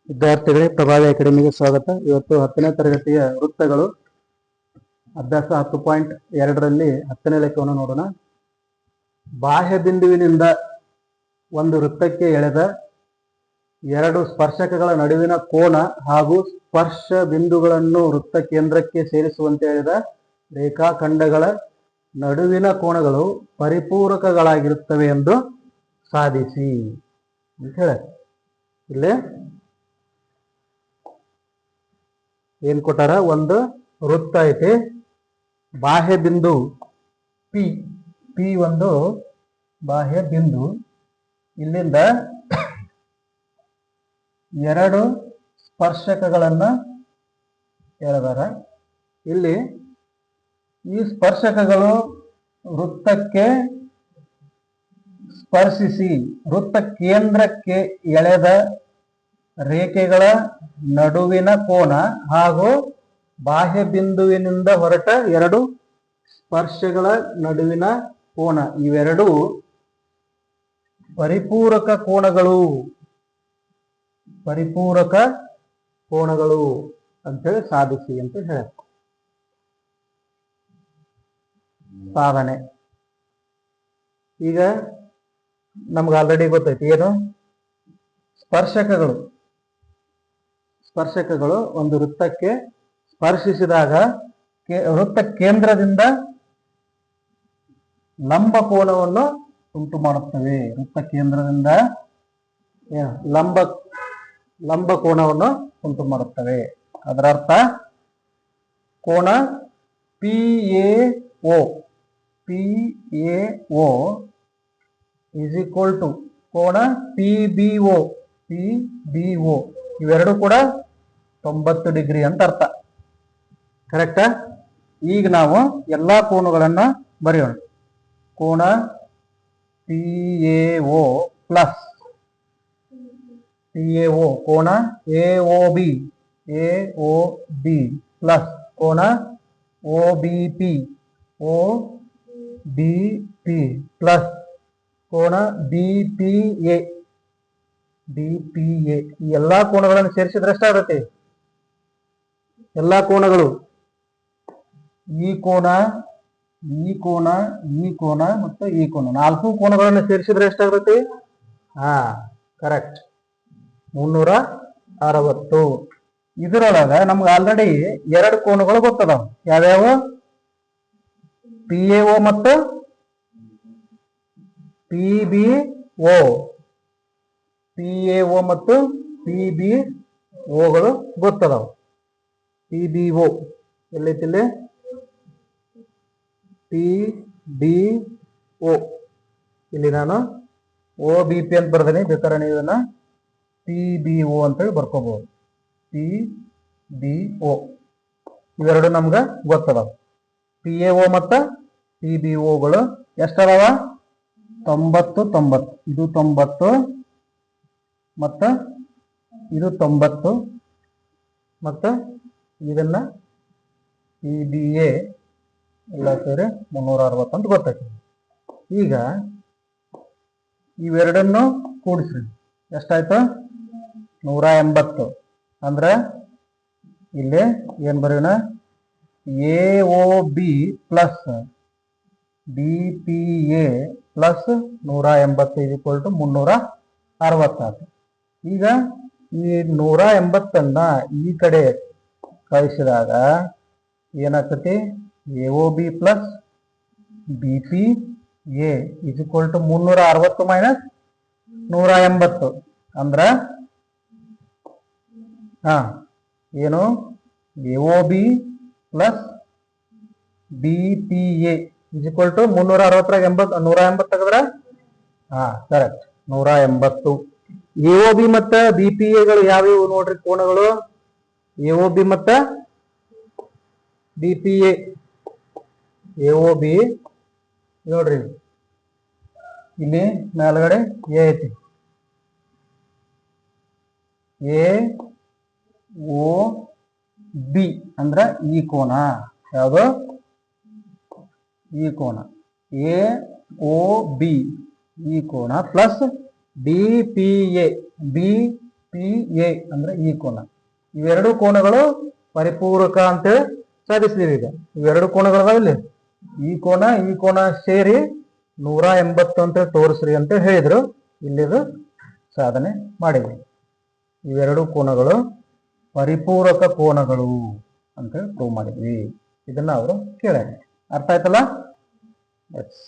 ವಿದ್ಯಾರ್ಥಿಗಳೇ, ಪ್ರಭಾವಿ ಅಕಾಡೆಮಿಗೆ ಸ್ವಾಗತ. ಇವತ್ತು 10ನೇ ತರಗತಿಯ ವೃತ್ತಗಳು ಅಭ್ಯಾಸ 10.2ರಲ್ಲಿ 10ನೇ ಲೆಕ್ಕವನ್ನು ನೋಡೋಣ. ಬಾಹ್ಯ ಬಿಂದುವಿನಿಂದ ಒಂದು ವೃತ್ತಕ್ಕೆ ಎಳೆದ ಎರಡು ಸ್ಪರ್ಶಕಗಳ ನಡುವಿನ ಕೋನ ಹಾಗೂ ಸ್ಪರ್ಶ ಬಿಂದುಗಳನ್ನು ವೃತ್ತ ಕೇಂದ್ರಕ್ಕೆ ಸೇರಿಸುವಂತೆ ಎಳೆದ ರೇಖಾಖಂಡಗಳ ನಡುವಿನ ಕೋನಗಳು ಪರಿಪೂರಕಗಳಾಗಿರುತ್ತವೆ ಎಂದು ಸಾಧಿಸಿ ಅಂತ ಹೇಳ. ಇಲ್ಲೇ ಏನ್ ಕೊಟ್ಟಾರ? ಒಂದು ವೃತ್ತ ಐತಿ, ಬಾಹ್ಯ ಬಿಂದು ಪಿ ಒಂದು ಬಾಹ್ಯ ಬಿಂದು, ಇಲ್ಲಿಂದ ಎರಡು ಸ್ಪರ್ಶಕಗಳನ್ನ ಎಳೆದಾರ. ಇಲ್ಲಿ ಈ ಸ್ಪರ್ಶಕಗಳು ವೃತ್ತಕ್ಕೆ ಸ್ಪರ್ಶಿಸಿ ವೃತ್ತ ಕೇಂದ್ರಕ್ಕೆ ಎಳೆದ ರೇಖೆಗಳ ನಡುವಿನ ಕೋನ ಹಾಗೂ ಬಾಹ್ಯ ಬಿಂದುವಿನಿಂದ ಹೊರಟ ಎರಡು ಸ್ಪರ್ಶಗಳ ನಡುವಿನ ಕೋನ, ಇವೆರಡು ಪರಿಪೂರಕ ಕೋನಗಳು ಅಂತೇಳಿ ಸಾಧಿಸಿ ಅಂತ ಹೇಳ. ಸಾಧನೆ ಈಗ ನಮ್ಗೆ ಆಲ್ರೆಡಿ ಗೊತ್ತೈತಿ. ಏನು? ಸ್ಪರ್ಶಕಗಳು ಒಂದು ವೃತ್ತಕ್ಕೆ ಸ್ಪರ್ಶಿಸಿದಾಗ ವೃತ್ತ ಕೇಂದ್ರದಿಂದ ಲಂಬ ಕೋನವನ್ನು ಉಂಟು ಮಾಡುತ್ತವೆ. ವೃತ್ತ ಕೇಂದ್ರದಿಂದ ಲಂಬ ಕೋನವನ್ನು ಉಂಟು ಮಾಡುತ್ತವೆ. ಅದರ ಅರ್ಥ ಕೋನ PAO ಈಸ್ ಈಕ್ವಲ್ ಟು ಕೋನ PBO ಇವೆರಡು ಕೂಡ 90 ಡಿಗ್ರಿ ಅಂತ ಅರ್ಥ. ಕರೆಕ್ಟಾ? ಈಗ ನಾವು ಎಲ್ಲಾ ಕೋನಗಳನ್ನ ಬರೆಯೋಣ. ಕೋನ PAO ಪ್ಲಸ್ ಕೋನ AOB ಪ್ಲಸ್ ಕೋನ OBP ಪ್ಲಸ್ ಕೋನ BPA ಈ ಎಲ್ಲಾ ಕೋನಗಳನ್ನು ಸೇರಿಸಿದ್ರೆ ಎಷ್ಟಾಗುತ್ತೆ? ಎಲ್ಲಾ ಕೋನಗಳು ಈ ಕೋನ ಮತ್ತು ಈ ಕೋನ, 4 ಕೋನಗಳನ್ನು ಸೇರಿಸಿದ್ರೆ ಎಷ್ಟಾಗುತ್ತೆ? ಕರೆಕ್ಟ್, 360. ಇದರೊಳಗ ನಮ್ಗೆ ಆಲ್ರೆಡಿ ಎರಡು ಕೋನಗಳು ಗೊತ್ತದಾವ. ಯಾವ್ಯಾವ? PAO ಮತ್ತು PBO. PAO ಮತ್ತು PBOಗಳು ಗೊತ್ತದಾವ. PBO ಎಲ್ಲೈತಿಲ್ಲಿ? PBO ಇಲ್ಲಿ ನಾನು OBP ಅಂತ ಬರ್ದೇನೆ. ಬೇಕಾದ್ರೆ ನೀವು ಇದನ್ನ PBO ಅಂತೇಳಿ ಬರ್ಕೋಬಹುದು. PBO ಇವೆರಡು ನಮ್ಗ ಗೊತ್ತದಾವ. PAO ಮತ್ತ PBOಗಳು ಎಷ್ಟದಾವ? 90. ಇದು 90 ಮತ್ತ ಇದು 90 ಮತ್ತ ಇದನ್ನ PBA ಎಲ್ಲ ಸೇರಿ 360 ಅಂತ ಗೊತ್ತಾಗ್ತದೆ. ಈಗ ಇವೆರಡನ್ನು ಕೂಡಿಸ್ರಿ, ಎಷ್ಟಾಯ್ತು? 180. ಅಂದ್ರೆ ಇಲ್ಲಿ ಏನ್ ಬರೋಣ? AOB plus BPA plus 180 is equal to 360. ಈಗ ಈ 180 ಈ ಕಡೆ ಕಳಿಸಿದಾಗ ಏನಾಗ್ತತಿ? AOB plus BPA is equal to 360 minus 180. ಅಂದ್ರ ಏನು? AOB plus BPA is equal to 360 180 ತೆಗೆದ್ರ ಕರೆಕ್ಟ್ 180. AOB ಮತ್ತ BPAಗಳು ಯಾವ್ಯಾವು ನೋಡ್ರಿ ಕೋನಗಳು? AOB ಮತ್ತ BPA. AOB ನೋಡ್ರಿ, ಇಲ್ಲಿ ಮೇಲ್ಗಡೆ A ಐತಿ. AOB ಅಂದ್ರ ಈ ಕೋನ. ಯಾವುದು? ಈ ಕೋನ AOB ಈ ಕೋನ ಪ್ಲಸ್ BPA ಪಿ ಎ ಅಂದ್ರೆ ಈ ಕೋನ, ಇವೆರಡು ಕೋನಗಳು ಪರಿಪೂರಕ ಅಂತೇಳಿ ಸಾಧಿಸಿದೀವಿ. ಈಗ ಇವೆರಡು ಕೋನಗಳದಾವ ಇಲ್ಲಿ, ಈ ಕೋನ ಸೇರಿ 180 ಅಂತ ತೋರಿಸ್ರಿ ಅಂತ ಹೇಳಿದ್ರು. ಇಲ್ಲಿದು ಸಾಧನೆ ಮಾಡಿದ್ವಿ. ಇವೆರಡು ಕೋನಗಳು ಪರಿಪೂರಕ ಕೋನಗಳು ಅಂತ ಪ್ರೂವ್ ಮಾಡಿದ್ವಿ. ಇದನ್ನ ಅವರು ಕೇಳ್ಯಾರ. ಅರ್ಥ ಆಯ್ತಲ್ಲ? ಎಸ್.